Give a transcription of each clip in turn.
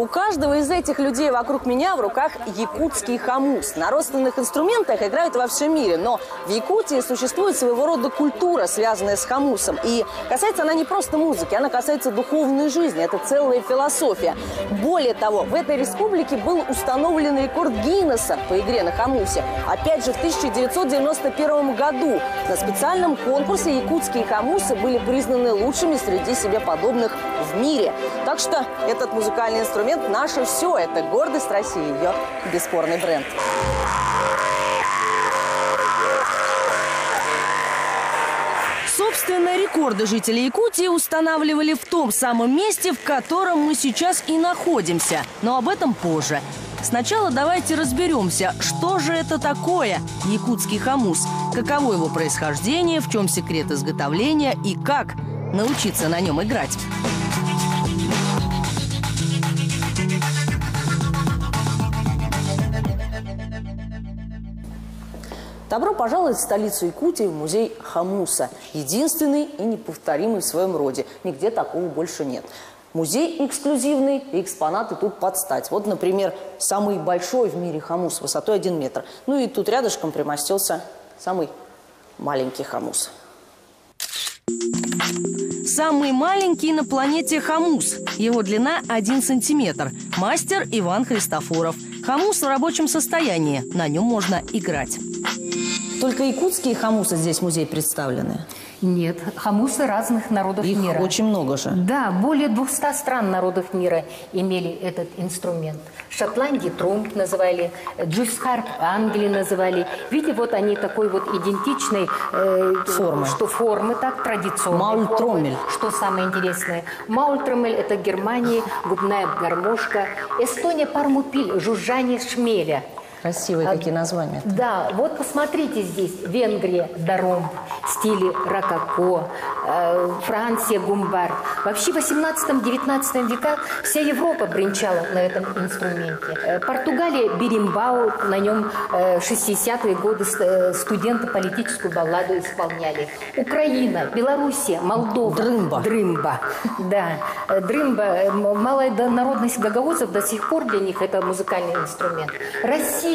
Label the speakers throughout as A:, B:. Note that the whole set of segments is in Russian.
A: У каждого из этих людей вокруг меня в руках якутский хомус. На родственных инструментах играют во всем мире, но в Якутии существует своего рода культура, связанная с хомусом. И касается она не просто музыки, она касается духовной жизни. Это целая философия. Более того, в этой республике был установлен рекорд Гиннесса по игре на хомусе. Опять же, в 1991 году на специальном конкурсе якутские хомусы были признаны лучшими среди себе подобных в мире. Так что этот музыкальный инструмент наше все. Это гордость России, ее бесспорный бренд. Собственно, рекорды жителей Якутии устанавливали в том самом месте, в котором мы сейчас и находимся. Но об этом позже. Сначала давайте разберемся, что же это такое якутский хомус, каково его происхождение, в чем секрет изготовления и как научиться на нем играть. Добро пожаловать в столицу Якутии, в музей хомуса. Единственный и неповторимый в своем роде. Нигде такого больше нет. Музей эксклюзивный, и экспонаты тут под стать. Вот, например, самый большой в мире хомус высотой 1 метр. Ну и тут рядышком примостился самый маленький хомус. Самый маленький на планете хомус. Его длина 1 сантиметр. Мастер Иван Христофоров. Хомус в рабочем состоянии. На нем можно играть. Только якутские хомусы здесь в музее представлены?
B: Нет, хомусы разных народов мира.
A: Их очень много же.
B: Да, более 200 стран народов мира имели этот инструмент. В Шотландии тромб называли, джуйсхарп Англии называли. Видите, вот они такой вот идентичной
A: формы.
B: Что формы так традиционные.
A: Маультромель.
B: Что самое интересное. Маультромель – это Германия, губная гармошка. Эстония пармупиль, жужжание шмеля.
A: Красивые какие названия.
B: Да, вот посмотрите здесь. Венгрия – даром, в стиле рококо, Франция – гумбар. Вообще в 18-19 веках вся Европа бренчала на этом инструменте. Португалия – беримбау, на нем 60-е годы студенты политическую балладу исполняли. Украина, Белоруссия, Молдова.
A: Дрымба.
B: Дрымба, да. Дрымба, малая народность гагаузов до сих пор для них это музыкальный инструмент. Россия.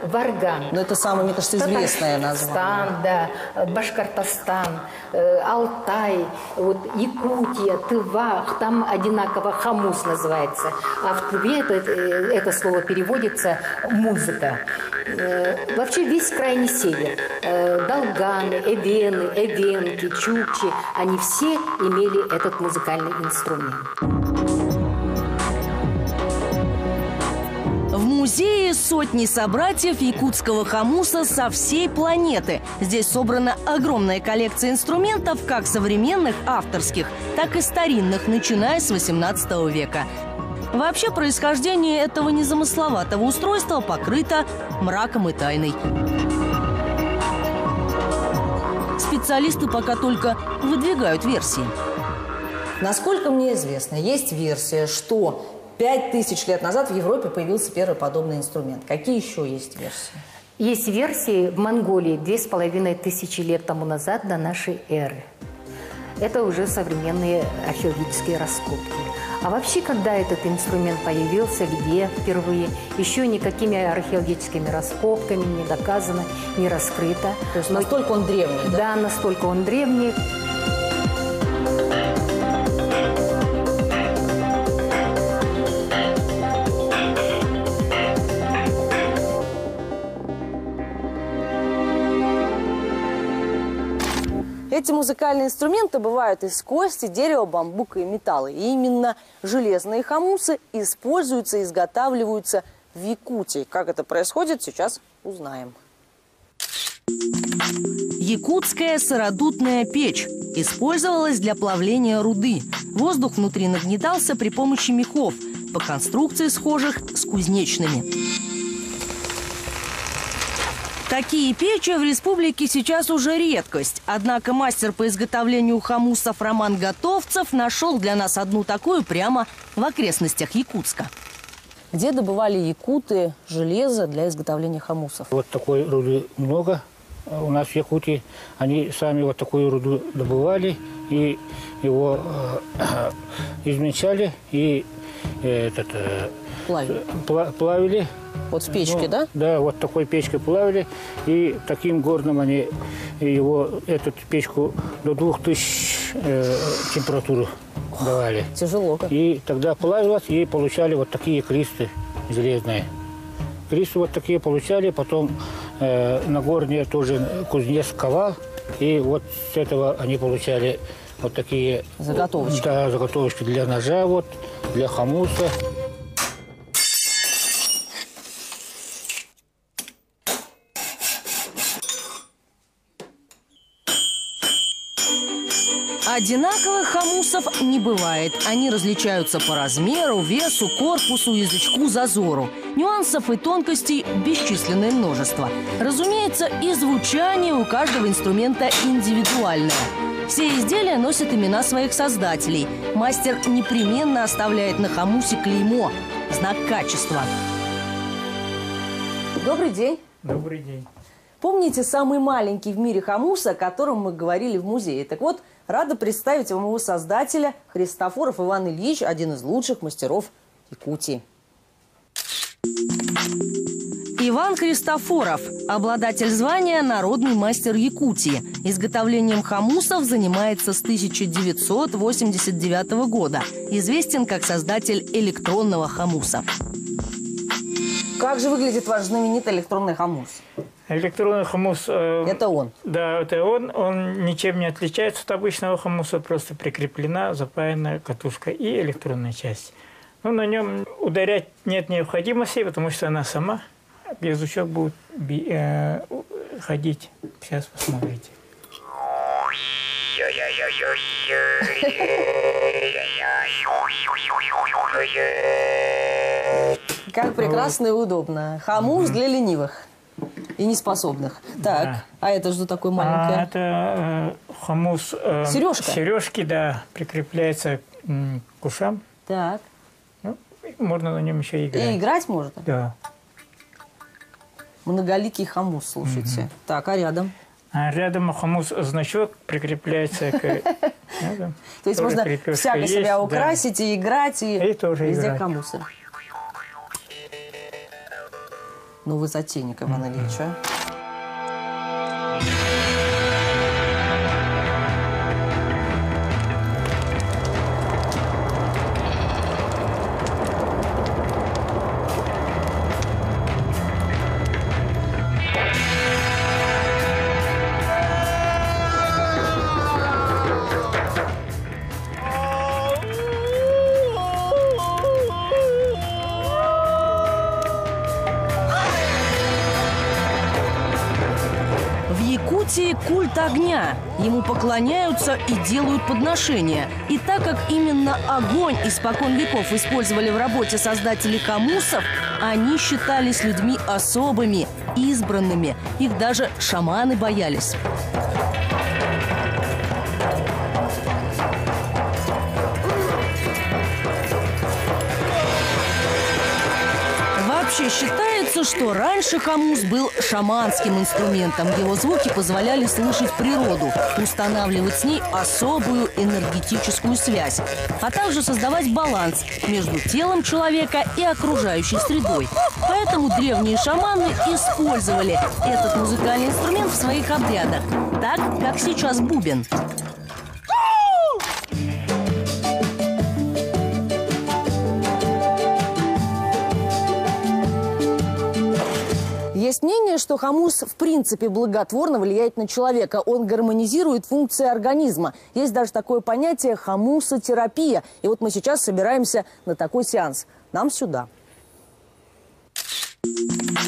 B: Варган.
A: Но это самое, мне кажется, известное название.
B: Да, Башкортостан, Алтай, вот, Якутия, Тыва, там одинаково хомус называется. А в Тыве это слово переводится музыка. Вообще весь крайний север, Долганы, Эвены, Эвенки, Чукчи, они все имели этот музыкальный инструмент.
A: В музее сотни собратьев якутского хомуса со всей планеты. Здесь собрана огромная коллекция инструментов, как современных, авторских, так и старинных, начиная с 18 века. Вообще, происхождение этого незамысловатого устройства покрыто мраком и тайной. Специалисты пока только выдвигают версии. Насколько мне известно, есть версия, что 5000 лет назад в Европе появился первый подобный инструмент. Какие еще есть версии?
B: Есть версии в Монголии 2500 лет тому назад до нашей эры. Это уже современные археологические раскопки. А вообще, когда этот инструмент появился, где впервые, еще никакими археологическими раскопками не доказано, не раскрыто.
A: То есть настолько он древний, да?
B: Да, настолько он древний.
A: Эти музыкальные инструменты бывают из кости, дерева, бамбука и металла. И именно железные хомусы используются и изготавливаются в Якутии. Как это происходит, сейчас узнаем. Якутская сыродутная печь использовалась для плавления руды. Воздух внутри нагнетался при помощи мехов, по конструкции схожих с кузнечными. Такие печи в республике сейчас уже редкость. Однако мастер по изготовлению хомусов Роман Готовцев нашел для нас одну такую прямо в окрестностях Якутска. Где добывали якуты железо для изготовления хомусов?
C: Вот такой руды много у нас в Якутии. Они сами вот такую руду добывали и его измельчали и плавили.
A: Вот в печке, да?
C: Да, вот такой печкой плавили. И таким горном они эту печку до 2000 температуру давали.
A: Тяжело как.
C: И тогда плавилось, и получали вот такие кресты железные. Кресты вот такие получали, потом на горне тоже кузнец ковал. И вот с этого они получали вот такие...
A: Заготовочки.
C: Да, заготовочки для ножа, вот, для хомуса.
A: Одинаковых хомусов не бывает. Они различаются по размеру, весу, корпусу, язычку, зазору. Нюансов и тонкостей бесчисленное множество. Разумеется, и звучание у каждого инструмента индивидуальное. Все изделия носят имена своих создателей. Мастер непременно оставляет на хомусе клеймо – знак качества. Добрый день.
D: Добрый день.
A: Помните самый маленький в мире хомус, о котором мы говорили в музее? Так вот, рада представить вам его создателя Христофоров Иван Ильич, один из лучших мастеров Якутии. Иван Христофоров – обладатель звания «Народный мастер Якутии». Изготовлением хомусов занимается с 1989 года. Известен как создатель электронного хомуса. Как же выглядит ваш знаменитый электронный хомус?
D: Электронный хомус...
A: Это он?
D: Да, это он. Он ничем не отличается от обычного хомуса, просто прикреплена запаянная катушка и электронная часть. Но на нем ударять нет необходимости, потому что она сама, язычок будет ходить. Сейчас посмотрите.
A: Как прекрасно и удобно. Хомус для ленивых и неспособных. Так,
D: да.
A: А это что такое маленькое?
D: Это хомус...
A: Сережка?
D: Сережки, да, прикрепляется к ушам.
A: Так.
D: Ну, можно на нем еще играть.
A: И играть можно?
D: Да.
A: Многоликий хомус, слушайте. Так, а рядом?
D: А рядом хомус значок прикрепляется к...
A: То есть можно всяко себя украсить и играть, и
D: тоже
A: везде
D: играть.
A: хомусы. Ну вы затейник, Иван Ильич, а? Культ огня. Ему поклоняются и делают подношения. И так как именно огонь испокон веков использовали в работе создателей хомусов, они считались людьми особыми, избранными. Их даже шаманы боялись. Вообще считается, что раньше хомус был шаманским инструментом. Его звуки позволяли слышать природу, устанавливать с ней особую энергетическую связь, а также создавать баланс между телом человека и окружающей средой. Поэтому древние шаманы использовали этот музыкальный инструмент в своих обрядах, так как сейчас бубен. Есть мнение, что хомус в принципе благотворно влияет на человека. Он гармонизирует функции организма. Есть даже такое понятие хомусотерапия. И вот мы сейчас собираемся на такой сеанс. Нам сюда.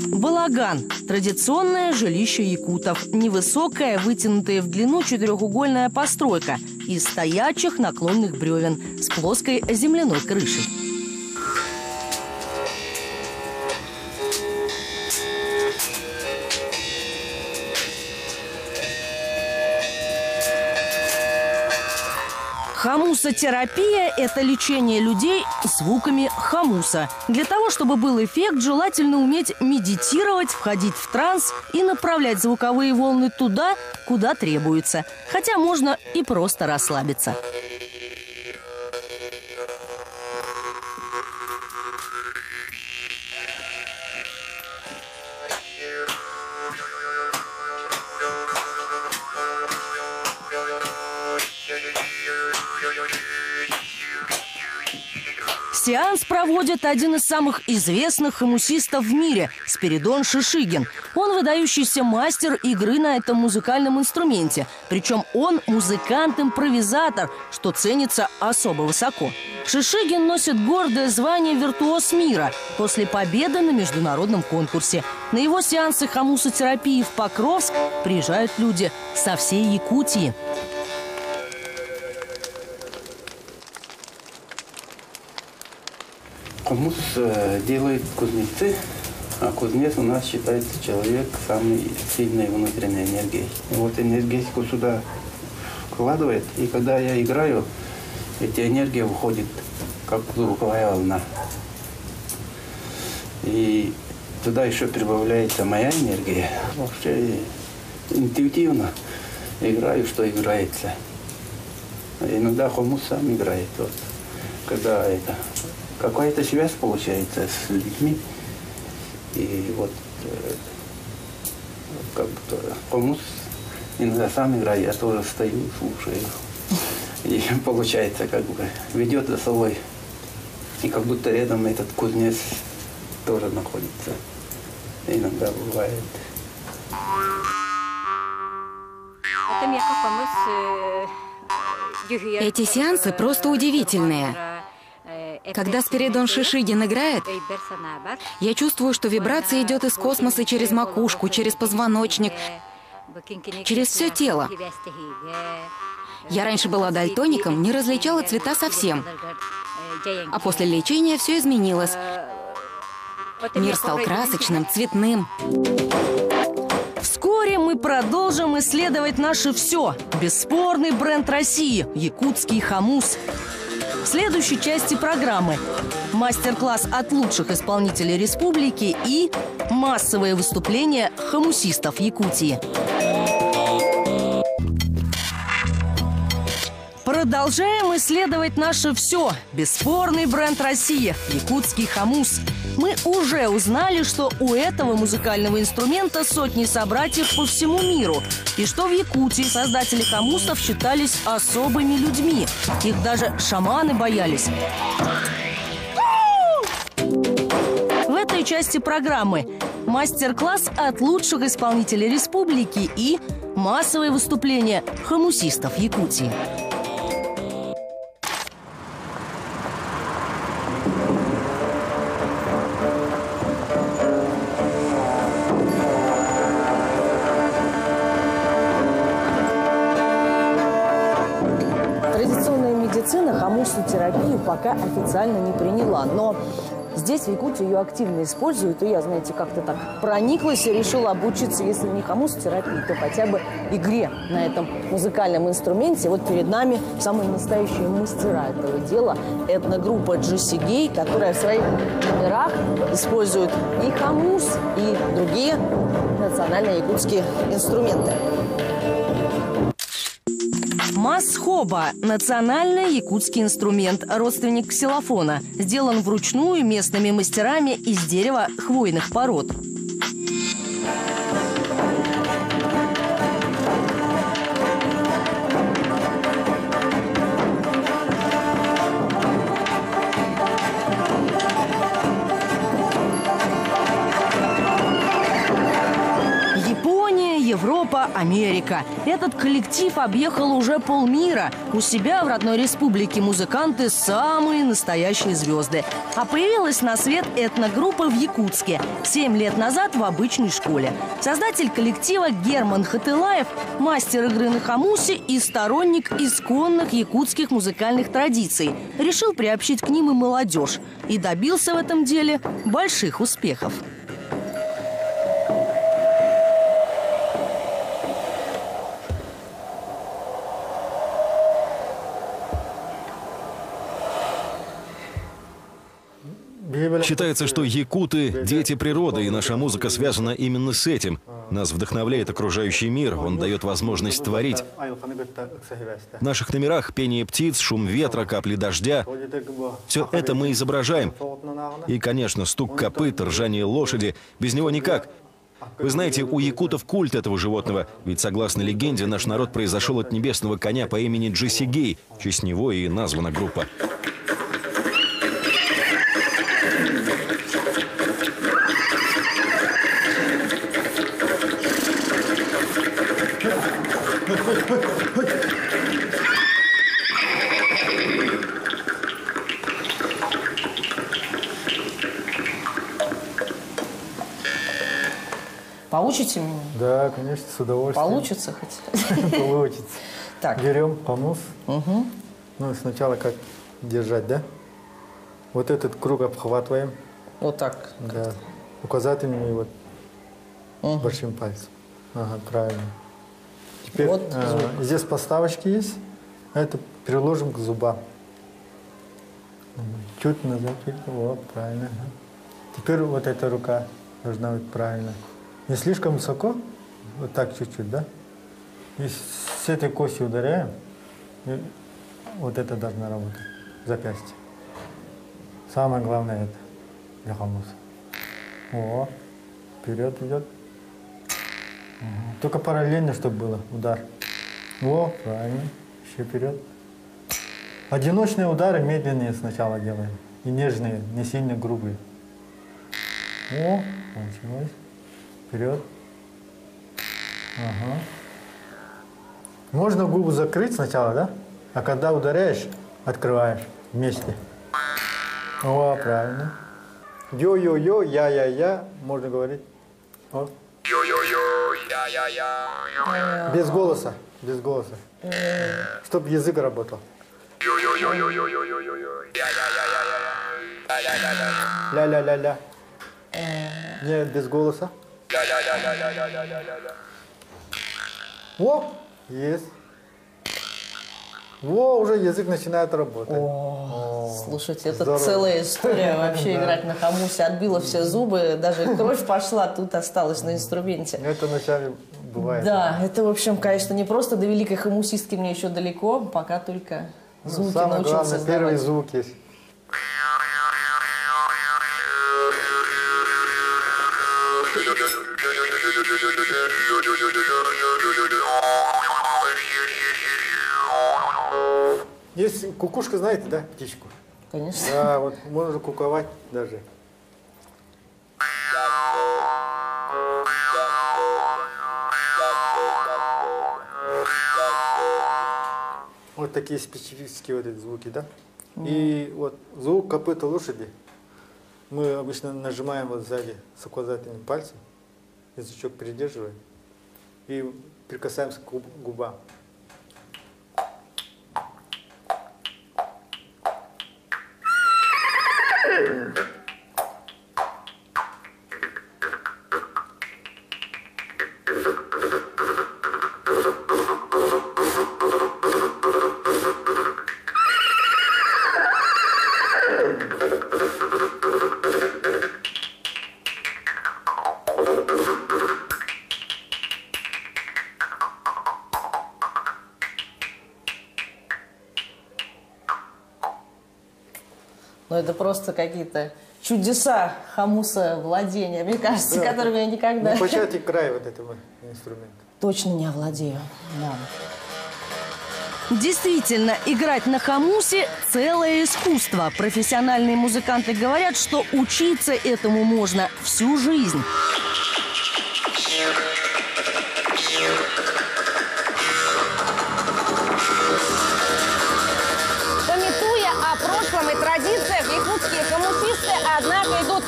A: Балаган – традиционное жилище якутов. Невысокая, вытянутая в длину четырехугольная постройка из стоячих наклонных бревен с плоской земляной крышей. Хомусотерапия – это лечение людей звуками хомуса. Для того, чтобы был эффект, желательно уметь медитировать, входить в транс и направлять звуковые волны туда, куда требуется. Хотя можно и просто расслабиться. Сеанс проводит один из самых известных хомусистов в мире – Спиридон Шишигин. Он выдающийся мастер игры на этом музыкальном инструменте. Причем он музыкант-импровизатор, что ценится особо высоко. Шишигин носит гордое звание «Виртуоз мира» после победы на международном конкурсе. На его сеансы хомусотерапии в Покровск приезжают люди со всей Якутии.
E: Хомус делают кузнецы, а кузнец у нас считается человек с самой сильной внутренней энергией. И вот энергетику сюда вкладывает, и когда я играю, эта энергия уходит, как звуковая волна. И туда еще прибавляется моя энергия. Вообще интуитивно играю, что играется. Иногда хомус сам играет. Вот. Когда это какая-то связь получается с людьми. И вот как будто хомус иногда сам играет, я тоже стою, слушаю. И получается, как бы ведет за собой. И как будто рядом этот кузнец тоже находится. Иногда бывает.
F: Эти сеансы просто удивительные. Когда Спиридон Шишигин играет, я чувствую, что вибрация идет из космоса через макушку, через позвоночник, через все тело. Я раньше была дальтоником, не различала цвета совсем. А после лечения все изменилось. Мир стал красочным, цветным.
A: Вскоре мы продолжим исследовать наше все. Бесспорный бренд России – якутский хомус. В следующей части программы мастер-класс от лучших исполнителей республики и массовые выступления хомусистов Якутии. Продолжаем исследовать наше все. Бесспорный бренд России – якутский хомус. Мы уже узнали, что у этого музыкального инструмента сотни собратьев по всему миру. И что в Якутии создатели хомусов считались особыми людьми. Их даже шаманы боялись. В этой части программы мастер-класс от лучших исполнителей республики и массовые выступления хомусистов Якутии. Хомусотерапию пока официально не приняла, но здесь, в Якутии, ее активно используют. И я, знаете, как-то так прониклась и решила обучиться, если не хомусотерапии, то хотя бы игре на этом музыкальном инструменте. Вот перед нами самые настоящие мастера этого дела. Этногруппа Джесси Гей, которая в своих номерах использует и хомус, и другие национальные якутские инструменты. Масхоба – национальный якутский инструмент, родственник ксилофона. Сделан вручную местными мастерами из дерева хвойных пород. Европа, Америка. Этот коллектив объехал уже полмира. У себя в родной республике музыканты самые настоящие звезды. А появилась на свет этногруппа в Якутске 7 лет назад в обычной школе. Создатель коллектива Герман Хатылаев – мастер игры на хомусе и сторонник исконных якутских музыкальных традиций. Решил приобщить к ним и молодежь. И добился в этом деле больших успехов.
G: Считается, что якуты – дети природы, и наша музыка связана именно с этим. Нас вдохновляет окружающий мир, он дает возможность творить. В наших номерах пение птиц, шум ветра, капли дождя – все это мы изображаем. И, конечно, стук копыт, ржание лошади – без него никак. Вы знаете, у якутов культ этого животного, ведь, согласно легенде, наш народ произошел от небесного коня по имени Джесси Гей. В честь него и названа группа.
A: Поучите меня?
H: Да, конечно, с удовольствием.
A: Получится хоть?
H: Получится.
A: Так.
H: Берем хамус. Ну, сначала как держать, да? Вот этот круг обхватываем.
A: Вот так?
H: Да. Указательным и вот большим пальцем. Ага, правильно. Теперь
A: вот
H: здесь поставочки есть. Это приложим к зубам. Чуть назад, чуть. Вот, правильно. Ага. Теперь вот эта рука должна быть правильно. Не слишком высоко. Вот так чуть-чуть, да? И с этой костью ударяем. И вот это должна работать. Запястье. Самое главное это для хамуса. О, вперед идет. Только параллельно, чтобы было удар. О, правильно. Еще вперед. Одиночные удары медленнее сначала делаем. И нежные, не сильно грубые. О, получилось. Вперед. Ага. Можно губу закрыть сначала, да? А когда ударяешь, открываешь вместе. О, правильно. Йо-йо-йо, я-я-я. Можно говорить. О. Йо-йо-йо, я-я-я. Без голоса. Без голоса. Чтобы язык работал. Ля-ля-ля-ля. Нет, без голоса. О, есть. Во, уже язык начинает работать.
A: Слушайте, это целая история вообще играть на хамусе. Отбила все зубы, даже кровь пошла, тут осталась на инструменте.
H: Это вначале бывает.
A: Да, это, в общем, конечно, не просто до великой хамусистки мне еще далеко, пока только звуки
H: самое
A: научился
H: главное,
A: создавать.
H: первый звук есть. Есть кукушка, знаете, да, птичку?
A: Конечно.
H: Да, вот можно куковать даже. Вот такие специфические вот эти звуки, да? И вот звук копыта лошади мы обычно нажимаем вот сзади с указательным пальцем, язычок придерживаем и прикасаемся к губам.
A: Но это просто какие-то чудеса хамуса владения, мне кажется,
H: да,
A: которыми я никогда...
H: Не початый край вот этого инструмента.
A: Точно не овладею. Да. Действительно, играть на хамусе – целое искусство. Профессиональные музыканты говорят, что учиться этому можно всю жизнь.
I: Памятуя о прошлом и традициях, якутские хамусисты, однако, идут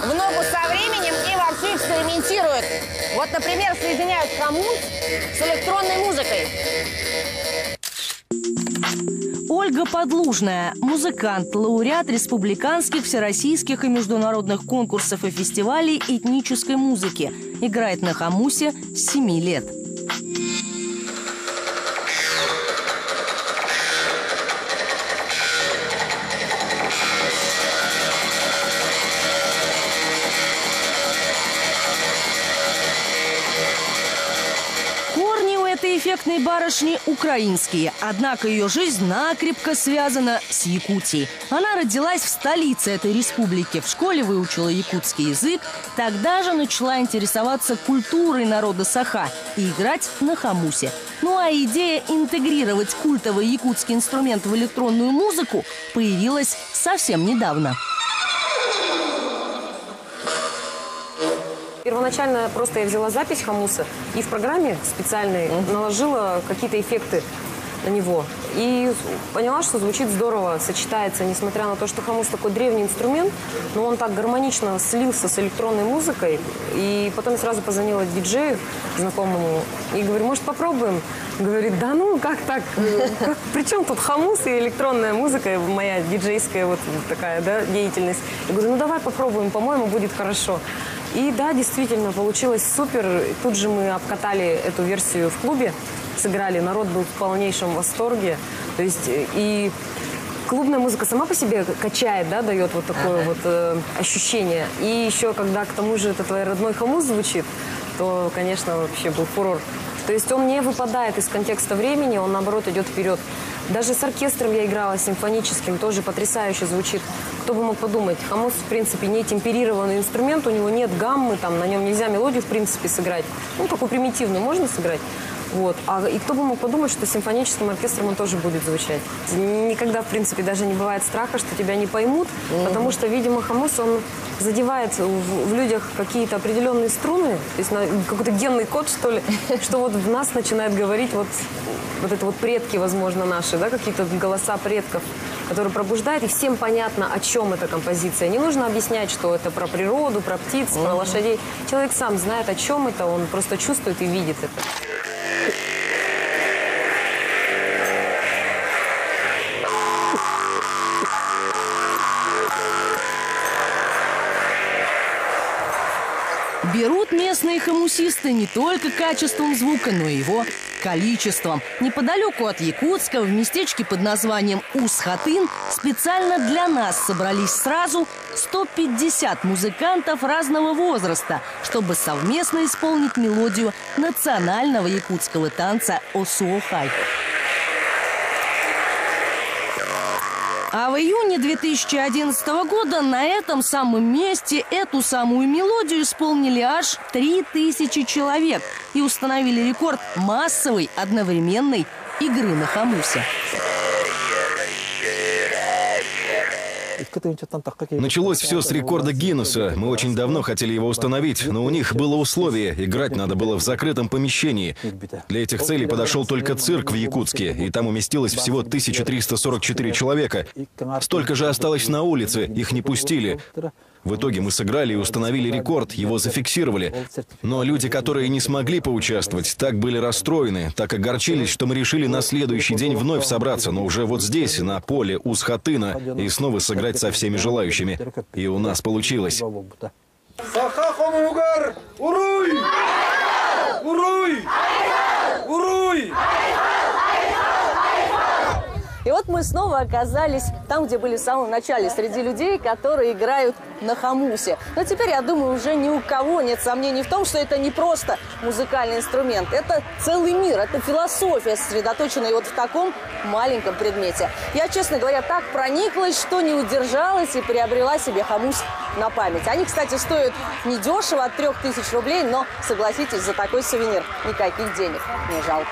I: в ногу со временем и вовсю экспериментируют. Вот, например, соединяют хамус с электронной музыкой.
A: Ольга Подлужная – музыкант, лауреат республиканских, всероссийских и международных конкурсов и фестивалей этнической музыки. Играет на хамусе с 7 лет. Эффектной барышни украинские, однако ее жизнь накрепко связана с Якутией. Она родилась в столице этой республики, в школе выучила якутский язык, тогда же начала интересоваться культурой народа Саха и играть на хамусе. Ну а идея интегрировать культовый якутский инструмент в электронную музыку появилась совсем недавно.
J: Первоначально просто я взяла запись хамуса и в программе специальной наложила какие-то эффекты на него. И поняла, что звучит здорово, сочетается, несмотря на то, что хамус такой древний инструмент, но он так гармонично слился с электронной музыкой. И потом сразу позвонила диджею знакомому и говорю, может, попробуем? Говорит, да ну, как так? При чем тут хамус и электронная музыка, моя диджейская вот такая, да, деятельность? Я говорю, ну давай попробуем, по-моему, будет хорошо. И да, действительно, получилось супер. Тут же мы обкатали эту версию в клубе, сыграли, народ был в полнейшем восторге. То есть и клубная музыка сама по себе качает, да, дает вот такое вот ощущение. И еще, когда к тому же это твой родной хамус звучит, то, конечно, вообще был фурор. То есть он не выпадает из контекста времени, он, наоборот, идет вперед. Даже с оркестром я играла, симфоническим, тоже потрясающе звучит. Кто бы мог подумать, хамус, в принципе, не темперированный инструмент, у него нет гаммы, там, на нем нельзя мелодию, в принципе, сыграть. Ну, такую примитивную можно сыграть. Вот. И кто бы мог подумать, что симфоническим оркестром он тоже будет звучать. Никогда, в принципе, даже не бывает страха, что тебя не поймут, потому что, видимо, хамус, он задевает в людях какие-то определенные струны, то есть какой-то генный код, что ли, что вот в нас начинает говорить вот это вот предки, возможно, наши, да, какие-то голоса предков, которые пробуждают, и всем понятно, о чем эта композиция. Не нужно объяснять, что это про природу, про птиц, про лошадей. Человек сам знает, о чем это, он просто чувствует и видит это.
A: Берут местные хамусисты не только качеством звука, но и его количеством. Неподалеку от Якутска, в местечке под названием Ус-Хатын, специально для нас собрались сразу 150 музыкантов разного возраста, чтобы совместно исполнить мелодию национального якутского танца Осуохай. А в июне 2011 года на этом самом месте эту самую мелодию исполнили аж 3000 человек и установили рекорд массовой одновременной игры на хамусе.
G: Началось все с рекорда Гиннесса. Мы очень давно хотели его установить, но у них было условие. Играть надо было в закрытом помещении. Для этих целей подошел только цирк в Якутске, и там уместилось всего 1344 человека. Столько же осталось на улице, их не пустили. В итоге мы сыграли и установили рекорд, его зафиксировали. Но люди, которые не смогли поучаствовать, так были расстроены, так огорчились, что мы решили на следующий день вновь собраться, но уже вот здесь, на поле Ус-Хатына, и снова сыграть со всеми желающими. И у нас получилось.
A: И вот мы снова оказались там, где были в самом начале, среди людей, которые играют на хамусе. Но теперь, я думаю, уже ни у кого нет сомнений в том, что это не просто музыкальный инструмент. Это целый мир, это философия, сосредоточенная вот в таком маленьком предмете. Я, честно говоря, так прониклась, что не удержалась и приобрела себе хамус на память. Они, кстати, стоят недешево, от 3000 рублей, но, согласитесь, за такой сувенир никаких денег не жалко.